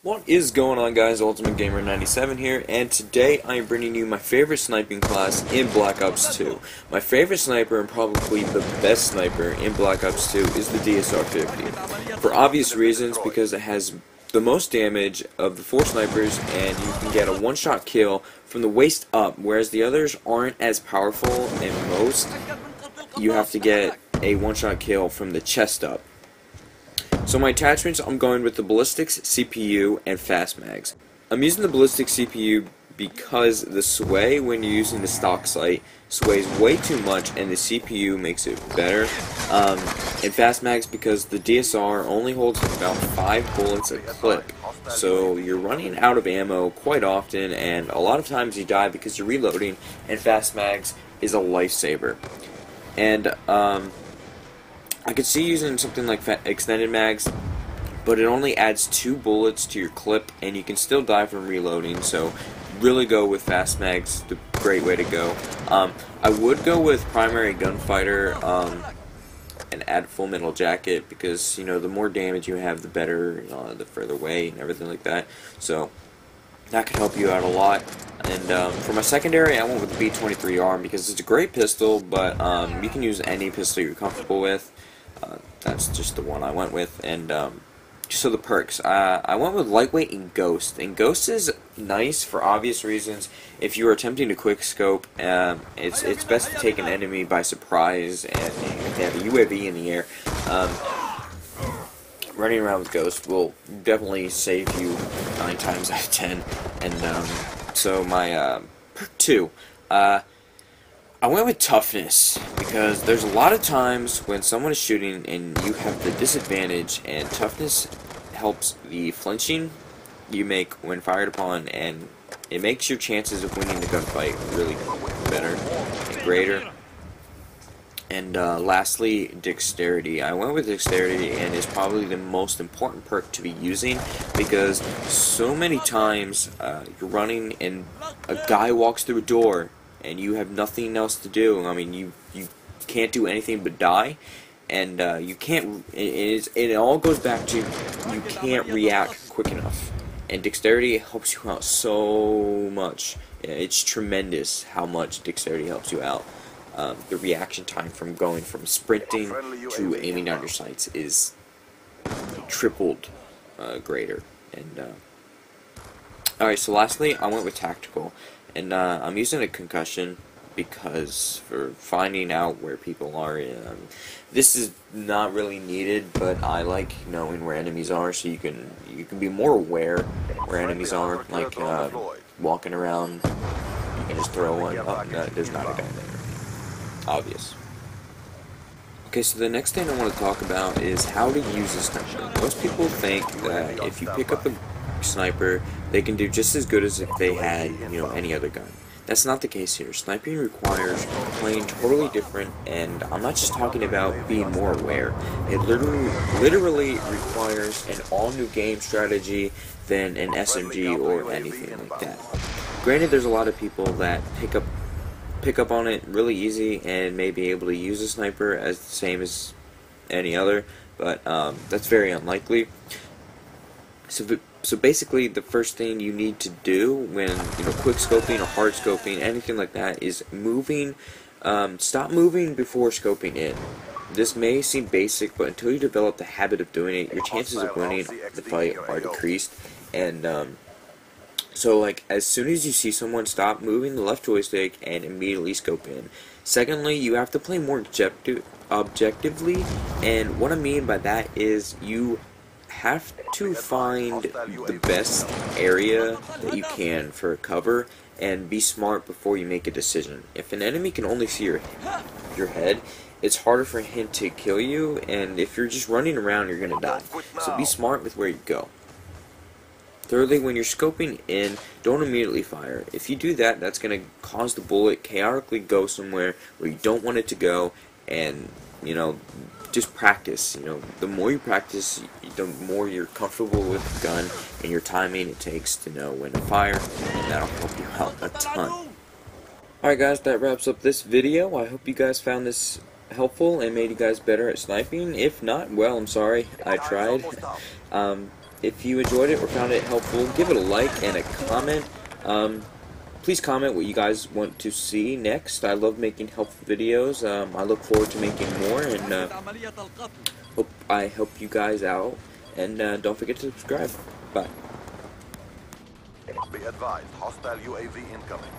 What is going on, guys? Ultimate Gamer 97 here, and today I am bringing you my favorite sniping class in Black Ops 2. My favorite sniper, and probably the best sniper in Black Ops 2, is the Dsr-50. For obvious reasons, because it has the most damage of the 4 snipers, and you can get a one-shot kill from the waist up, whereas the others aren't as powerful, and most you have to get a one-shot kill from the chest up. So my attachments, I'm going with the ballistics, CPU, and fast mags. I'm using the ballistics CPU because the sway when you're using the stock sight sways way too much, and the CPU makes it better. And fast mags because the DSR only holds about 5 bullets a clip. So you're running out of ammo quite often, and a lot of times you die because you're reloading, and fast mags is a lifesaver. And I could see using something like extended mags, but it only adds 2 bullets to your clip, and you can still die from reloading, so really go with fast mags, the great way to go. I would go with primary gunfighter and add full metal jacket, because, you know, the more damage you have, the better, the further away and everything like that, so that could help you out a lot. And for my secondary, I went with the B23 ARM because it's a great pistol, but you can use any pistol you're comfortable with. That's just the one I went with. And so the perks, I went with lightweight and ghost. And ghost is nice for obvious reasons. If you are attempting to quick scope, it's best to take an enemy by surprise, and if they have a UAV in the air. Running around with ghost will definitely save you 9 times out of 10. And so my perk 2, I went with toughness, because there's a lot of times when someone is shooting and you have the disadvantage, and toughness helps the flinching you make when fired upon, and it makes your chances of winning the gunfight really better and greater. And lastly, dexterity. I went with dexterity, and it's probably the most important perk to be using, because so many times you're running and a guy walks through a door and you have nothing else to do. I mean, you can't do anything but die, and you can't. It all goes back to you can't react quick enough. And dexterity helps you out so much. It's tremendous how much dexterity helps you out. The reaction time from going from sprinting to aiming down your sights is tripled greater. And alright, so lastly, I went with tactical, and I'm using a concussion because for finding out where people are. This is not really needed, but I like knowing where enemies are, so you can be more aware where enemies are. Like walking around, you can just throw one. Oh, no, there's not a guy there. Obvious. Okay, so the next thing I want to talk about is how to use a sniper. Most people think that if you pick up a sniper, they can do just as good as if they had, any other gun. That's not the case here. Sniping requires playing totally different, and I'm not just talking about being more aware. It literally requires an all-new game strategy than an SMG or anything like that. Granted, there's a lot of people that pick up on it really easy and may be able to use a sniper as the same as any other, but that's very unlikely. So basically, the first thing you need to do when quick scoping or hard scoping, anything like that, is moving. Stop moving before scoping in. This may seem basic, but until you develop the habit of doing it, your chances of winning the fight are decreased. And so, like, as soon as you see someone, stop moving the left joystick and immediately scope in. Secondly, you have to play more objectively, and what I mean by that is you have to find the best area that you can for cover, and be smart before you make a decision. If an enemy can only see your head, it's harder for him to kill you, and if you're just running around, you're gonna die. So be smart with where you go. Thirdly, when you're scoping in, don't immediately fire. If you do that, that's going to cause the bullet chaotically go somewhere where you don't want it to go, and, just practice. The more you practice, the more you're comfortable with the gun and your timing it takes to know when to fire, and that'll help you out a ton. Alright guys, that wraps up this video. I hope you guys found this helpful and made you guys better at sniping. If not, well, I'm sorry. I tried. if you enjoyed it or found it helpful, give it a like and a comment. Please comment what you guys want to see next. I love making helpful videos. I look forward to making more, and hope I help you guys out. And don't forget to subscribe. Bye. Be advised, hostile UAV incoming.